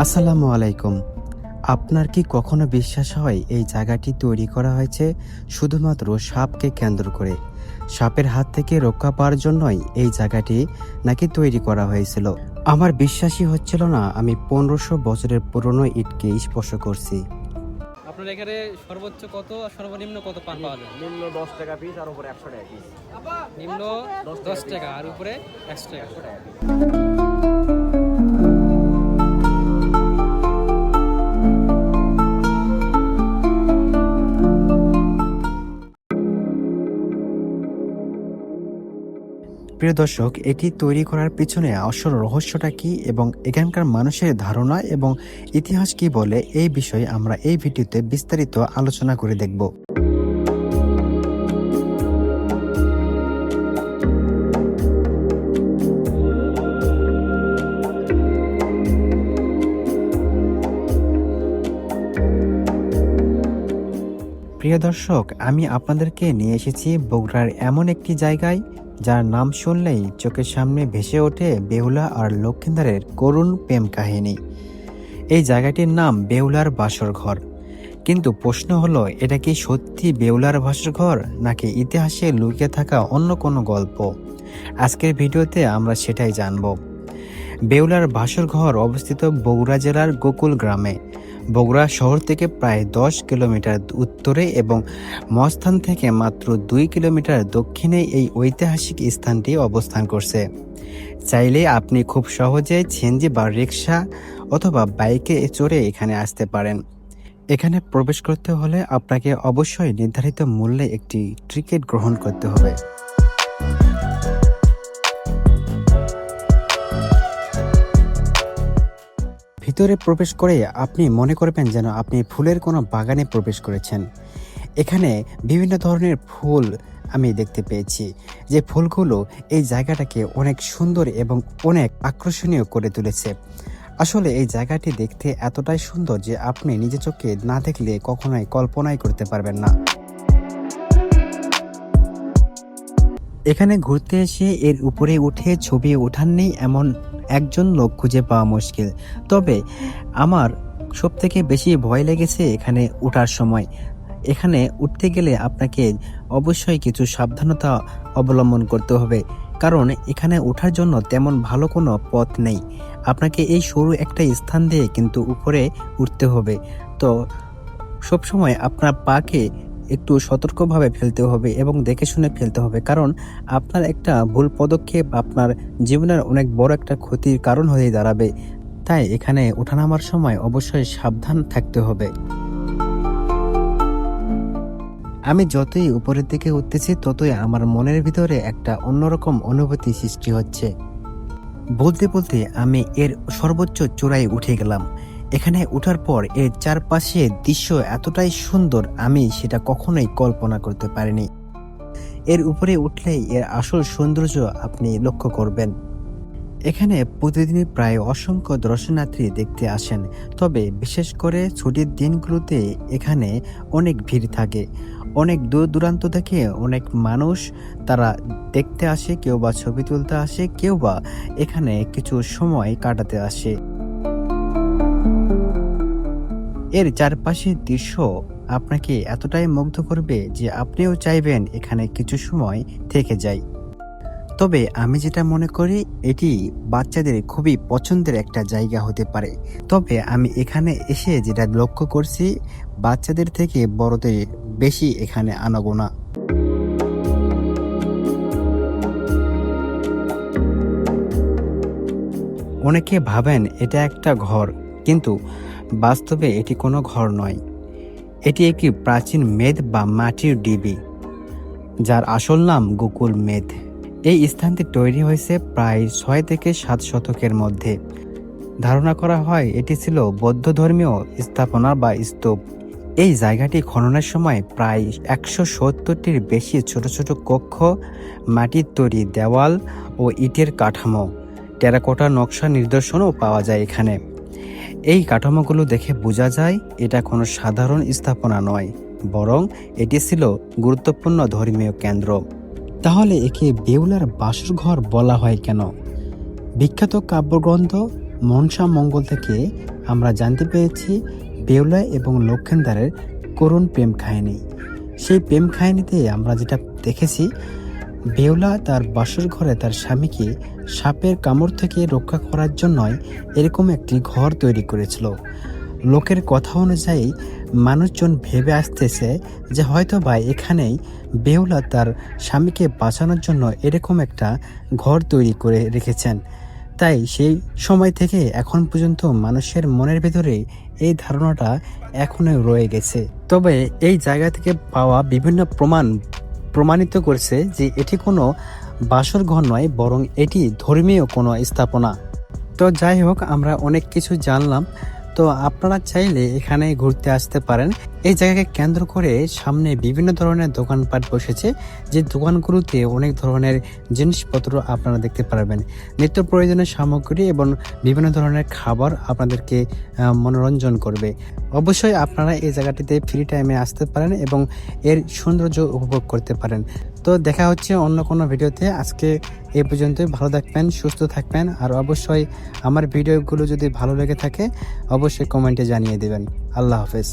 আসসালামু আলাইকুম। আপনার কি কখনো বিশ্বাস হয় এই জায়গাটি তৈরি করা হয়েছে শুধুমাত্র সাপকে কেন্দ্র করে? সাপের হাত থেকে রক্ষা পাওয়ার জন্যই এই জায়গাটি নাকি তৈরি করা হয়েছিল? আমার বিশ্বাসই হচ্ছিল না আমি ১৫০০ বছরের পুরনো ইটকে স্পর্শ করছি। আপনার এখানে সর্বোচ্চ কত আর সর্বনিম্ন কত পান পাওয়া যায়? নিম্ন 10 টাকা পিস আর উপরে 100 টাকা পিস। নিম্ন 10 টাকা আর উপরে 100 টাকা। প্রিয় দর্শক, এটি তৈরি করার পিছনে আসল রহস্যটা কি এবং এখানকার মানুষের ধারণা এবং ইতিহাস কি বলে, এই বিষয়ে আমরা এই ভিডিওতে বিস্তারিত আলোচনা করে দেখব। প্রিয় দর্শক, আমি আপনাদেরকে নিয়ে এসেছি বগুড়ার এমন একটি জায়গায় যার নাম শুনলেই চোখের সামনে ভেসে ওঠে বেহুলা আর লক্ষিন্দারের করুণ প্রেম কাহিনী। এই জায়গাটির নাম বেহুলার বাসর ঘর। কিন্তু প্রশ্ন হলো, এটা কি সত্যি বেহুলার বাসর ঘর নাকি ইতিহাসে লুকিয়ে থাকা অন্য কোনো গল্প? আজকের ভিডিওতে আমরা সেটাই জানব। বেহুলার বাসর ঘর অবস্থিত বগুড়া জেলার গোকুল গ্রামে। বগুড়া শহর থেকে প্রায় 10 কিলোমিটার উত্তরে এবং মস্থান থেকে মাত্র 2 কিলোমিটার দক্ষিণে এই ঐতিহাসিক স্থানটি অবস্থান করছে। চাইলে আপনি খুব সহজে সিএনজি বা রিক্সা অথবা বাইকে চড়ে এখানে আসতে পারেন। এখানে প্রবেশ করতে হলে আপনাকে অবশ্যই নির্ধারিত মূল্যে একটি টিকিট গ্রহণ করতে হবে। ভিতরে প্রবেশ করে আপনি মনে করবেন যেন আপনি ফুলের কোনো বাগানে প্রবেশ করেছেন। এখানে বিভিন্ন ধরনের ফুল আমি দেখতে পেয়েছি, যে ফুলগুলো এই জায়গাটাকে অনেক সুন্দর এবং অনেক আকর্ষণীয় করে তুলেছে। আসলে এই জায়গাটি দেখতে এতটাই সুন্দর যে আপনি নিজে চোখে না দেখলে কখনোই কল্পনাই করতে পারবেন না। এখানে ঘুরতে এসে এর উপরে উঠে ছবি ওঠার নেই এমন একজন লোক খুঁজে পাওয়া মুশকিল। তবে আমার সবথেকে বেশি ভয় লেগেছে এখানে ওঠার সময়। এখানে উঠতে গেলে আপনাকে অবশ্যই কিছু সাবধানতা অবলম্বন করতে হবে, কারণ এখানে ওঠার জন্য তেমন ভালো কোনো পথ নেই। আপনাকে এই সরু একটা স্থান দিয়ে কিন্তু উপরে উঠতে হবে। তো সবসময় আপনার পাকে একটু সতর্কভাবে ফেলতে হবে এবং দেখে শুনে ফেলতে হবে, কারণ আপনার একটা ভুল পদক্ষেপ আপনার জীবনের অনেক বড় একটা ক্ষতির কারণ হয়ে দাঁড়াবে। তাই এখানে ওঠানামার সময় অবশ্যই সাবধান থাকতে হবে। আমি যতই উপরের দিকে উঠতেছি ততই আমার মনের ভিতরে একটা অন্যরকম অনুভূতি সৃষ্টি হচ্ছে। বলতে বলতে আমি এর সর্বোচ্চ চূড়ায় উঠে গেলাম। এখানে ওঠার পর এর চারপাশে দৃশ্য এতটাই সুন্দর, আমি সেটা কখনোই কল্পনা করতে পারিনি। এর উপরে উঠলেই এর আসল সৌন্দর্য আপনি লক্ষ্য করবেন। এখানে প্রতিদিনই প্রায় অসংখ্য দর্শনার্থী দেখতে আসেন, তবে বিশেষ করে ছুটির দিনগুলোতে এখানে অনেক ভিড় থাকে। অনেক দূর দূরান্ত থেকে অনেক মানুষ তারা দেখতে আসে, কেউ বা ছবি তুলতে আসে, কেউ বা এখানে কিছু সময় কাটাতে আসে। এর চারপাশের দৃশ্য আপনাকে এতটাই মুগ্ধ করবে যে আপনিও চাইবেন এখানে কিছু সময় থেকে যাই। তবে আমি যেটা মনে করি, এটি বাচ্চাদের খুবই পছন্দের একটা জায়গা হতে পারে। তবে আমি এখানে এসে যেটা লক্ষ্য করছি, বাচ্চাদের থেকে বড়দের বেশি এখানে আনাগোনা। অনেকে ভাবেন এটা একটা ঘর, কিন্তু বাস্তবে এটি কোনো ঘর নয়। এটি একটি প্রাচীন মেদ বা মাটির ডিবি, যার আসল নাম গোকুল মেদ। এই স্থানটি তৈরি হয়েছে প্রায় 6 থেকে 7 শতকের মধ্যে। ধারণা করা হয় এটি ছিল বৌদ্ধ ধর্মীয় স্থাপনা বা স্তূপ। এই জায়গাটি খননের সময় প্রায় 170টির বেশি ছোট ছোট কক্ষ, মাটির তৈরি দেওয়াল ও ইটের কাঠামো, টেরাকোটা নকশা নিদর্শনও পাওয়া যায় এখানে। এই কাঠামোগুলো দেখে বোঝা যায় এটা কোনো সাধারণ স্থাপনা নয়, বরং এটি ছিল গুরুত্বপূর্ণ ধর্মীয় কেন্দ্র। তাহলে একে বেহুলার বাসর ঘর বলা হয় কেন? বিখ্যাত কাব্যগ্রন্থ মনসা মঙ্গল থেকে আমরা জানতে পেরেছি বেহুলা এবং লক্ষিন্দারের করুণ প্রেম কাহিনী। সেই প্রেম কাহিনীতে আমরা যেটা দেখেছি, বেহুলা তার বাসর ঘরে তার স্বামীকে সাপের কামড় থেকে রক্ষা করার জন্যই এরকম একটি ঘর তৈরি করেছিল। লোকের কথা অনুযায়ী মানুষজন ভেবে আসতেছে যে হয়তো বা এখানেই বেহুলা তার স্বামীকে বাঁচানোর জন্য এরকম একটা ঘর তৈরি করে রেখেছেন। তাই সেই সময় থেকে এখন পর্যন্ত মানুষের মনের ভেতরে এই ধারণাটা এখনো রয়ে গেছে। তবে এই জায়গা থেকে পাওয়া বিভিন্ন প্রমাণিত করছে যে এটি কোনো বাসর ঘর নয়, বরং এটি ধর্মীয় কোনো স্থাপনা। তো যাই হোক, আমরা অনেক কিছু জানলাম। তো আপনারা চাইলে এখানে ঘুরতে আসতে পারেন। এই জায়গাকে কেন্দ্র করে সামনে বিভিন্ন ধরনের দোকানপাট বসেছে, যে দোকানগুলোতে অনেক ধরনের জিনিসপত্র আপনারা দেখতে পারবেন। নিত্য প্রয়োজনীয় সামগ্রী এবং বিভিন্ন ধরনের খাবার আপনাদেরকে মনোরঞ্জন করবে। অবশ্যই আপনারা এই জায়গাটিতে ফ্রি টাইমে আসতে পারেন এবং এর সৌন্দর্য উপভোগ করতে পারেন। তো দেখা হচ্ছে অন্য কোনো ভিডিওতে। আজকে এই পর্যন্তই। ভালো থাকবেন, সুস্থ থাকবেন, আর অবশ্যই আমার ভিডিওগুলো যদি ভালো লেগে থাকে অবশ্যই কমেন্টে জানিয়ে দেবেন। আল্লাহ হাফেজ।